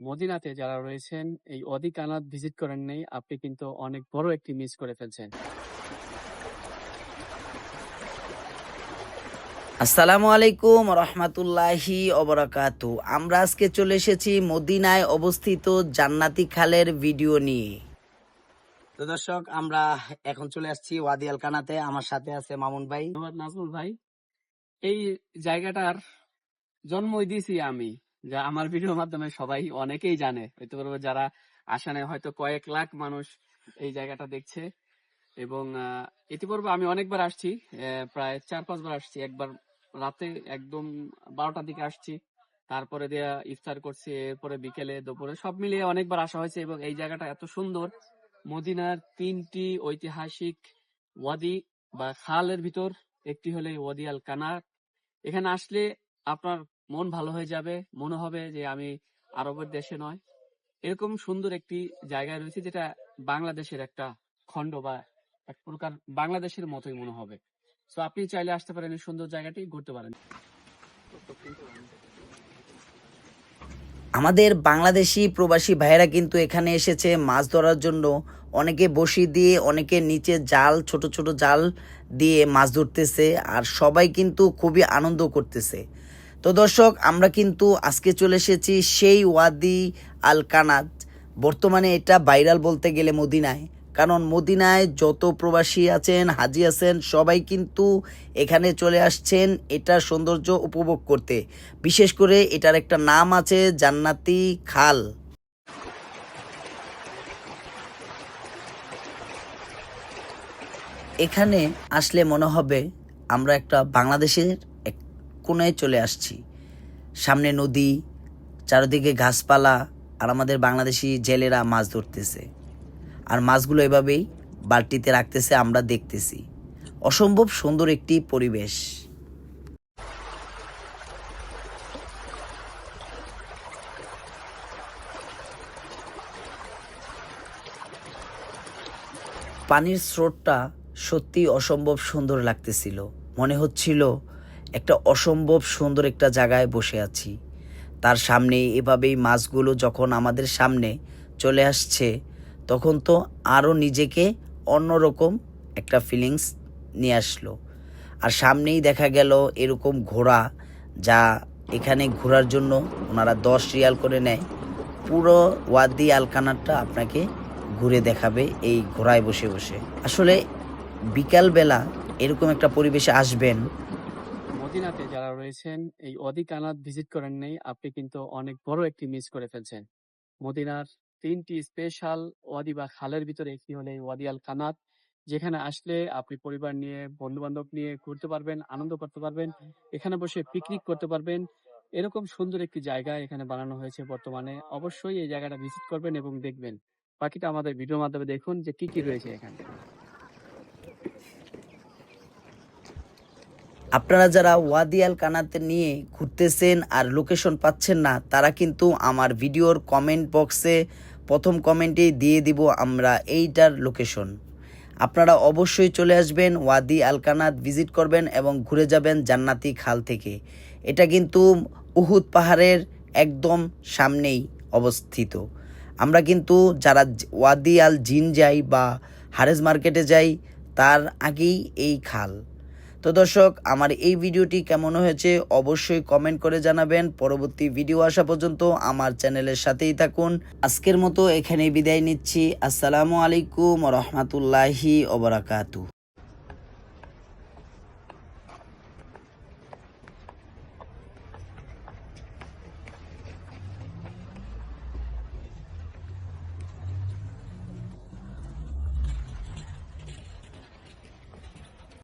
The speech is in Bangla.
মদিনাতে যারা রয়েছেন এই ওয়াদি কানাত ভিজিট করেন নাই, আপনি কিন্তু অনেক বড় একটি মিস করে ফেলছেন। আসসালামু আলাইকুম রহমতুল্লাহি অবরাকাতু। আমরা আজকে চলে এসেছি মদিনায় অবস্থিত জান্নাতি খালের ভিডিও নিয়ে। তো দর্শক, আমরা এখন চলে আসছি ওয়াদি আল কানাতে। আমার সাথে আছে মামুন ভাই। ধন্যবাদ নাজমুল ভাই। এই জায়গাটার জন্মই দিয়েছি আমি, যা আমার ভিডিওর মাধ্যমে সবাই অনেকেই জানে, হয়তো পারবো যারা আসা নেই, হয়তো কয়েক লাখ মানুষ এই জায়গাটা দেখছে। এবং ইতিপূর্বে আমি অনেকবার আসছি, প্রায় 4-5 বার আসছি। একবার রাতে একদম 12টার দিকে আসছি, তারপরে দিয়া ইফতার করছি, এরপরে বিকেলে দুপুরে সব মিলিয়ে অনেকবার আসা হয়েছে। এবং এই জায়গাটা এত সুন্দর, মদিনার 3টি ঐতিহাসিক ওয়াদি বা খালের ভিতর একটি হলে ওয়াদি আল কানাত। এখানে আসলে আপনার মন ভালো হয়ে যাবে, মনে হবে যে আমি আরবের দেশে নয়। এরকম সুন্দর একটি জায়গায় রয়েছে, যেটা বাংলাদেশের একটা খণ্ড বা এক প্রকার বাংলাদেশের মতোই মনে হবে। তো আপনি চাইলে আসতে পারেন, এই সুন্দর জায়গাটি ঘুরতে পারেন। আমাদের বাংলাদেশি প্রবাসী ভাইয়েরা কিন্তু এখানে এসেছে মাছ ধরার জন্য। অনেকে বসি দিয়ে, অনেকে নিচে জাল, ছোট ছোট জাল দিয়ে মাছ ধরতেছে, আর সবাই কিন্তু খুবই আনন্দ করতেছে। তো দর্শক, আমরা কিন্তু আজকে চলে এসেছি সেই ওয়াদি আল কানাত। বর্তমানে এটা ভাইরাল বলতে গেলে মদিনায়, কারণ মদিনায় যত প্রবাসী আছেন, হাজি আছেন, সবাই কিন্তু এখানে চলে আসছেন এটার সৌন্দর্য উপভোগ করতে। বিশেষ করে এটার একটা নাম আছে জান্নাতি খাল। এখানে আসলে মনে হবে আমরা একটা বাংলাদেশের এক কোণায় চলে আসছি। সামনে নদী, চারিদিকে গাছপালা, আর আমাদের বাংলাদেশি জেলেরা মাছ ধরতেছে, আর মাছগুলো এভাবেই বালতিতে রাখতেছে, আমরা দেখতেছি। অসম্ভব সুন্দর একটি পরিবেশ। পানির স্রোতটা সত্যি অসম্ভব সুন্দর লাগতেছিল। মনে হচ্ছিল একটা অসম্ভব সুন্দর একটা জায়গায় বসে আছি। তার সামনে এভাবেই মাছগুলো যখন আমাদের সামনে চলে আসছে, তখন তো আরও নিজেকে অন্যরকম একটা ফিলিংস নিয়ে আসলো। আর সামনেই দেখা গেল এরকম ঘোড়া, যা এখানে ঘোরার জন্য ওনারা 10 রিয়াল করে নেয়। পুরো ওয়াদি আল কানাতটা আপনাকে ঘুরে দেখাবে এই ঘোড়ায় বসে বসে। আসলে বিকালবেলা এরকম একটা পরিবেশে আসবেন। মদিনাতে যারা রয়েছেন এই ওয়াদি কানাত ভিজিট করেন নাই, আপনি কিন্তু অনেক বড় একটি মিস করে ফেলছেন। মদিনার 3টি স্পেশাল ওয়াদি বা খালের ভিতরে একটি হলে ওয়াদি আল কানাত, যেখানে আসলে আপনি পরিবার নিয়ে, বন্ধু বান্ধব নিয়ে ঘুরতে পারবেন, আনন্দ করতে পারবেন, এখানে বসে পিকনিক করতে পারবেন। এরকম সুন্দর একটি জায়গা এখানে বানানো হয়েছে বর্তমানে। অবশ্যই এই জায়গাটা ভিজিট করবেন এবং দেখবেন। বাকিটা আমাদের ভিডিওর মাধ্যমে দেখুন যে কি কি রয়েছে এখানে। আপনারা যারা ওয়াদি আল কানাতে নিয়ে ঘুরতেছেন আর লোকেশন পাচ্ছেন না, তারা কিন্তু আমার ভিডিওর কমেন্ট বক্সে প্রথম কমেন্টেই দিয়ে দিব আমরা এইটার লোকেশন। আপনারা অবশ্যই চলে আসবেন, ওয়াদি আল কানাত ভিজিট করবেন এবং ঘুরে যাবেন জান্নাতি খাল থেকে। এটা কিন্তু উহুদ পাহাড়ের একদম সামনেই অবস্থিত। আমরা কিন্তু যারা ওয়াদি আল জিন যাই বা হারেজ মার্কেটে যাই, তার আগেই এই খাল। তো দর্শক, আমার এই ভিডিওটি কেমন হয়েছে অবশ্যই কমেন্ট করে জানাবেন। পরবর্তী ভিডিও আসা পর্যন্ত আমার চ্যানেলের সাথেই থাকুন। আজকের মতো এখানেই বিদায় নিচ্ছি। আসসালামু আলাইকুম রহমতুল্লাহি ওয়া বারাকাতুহু।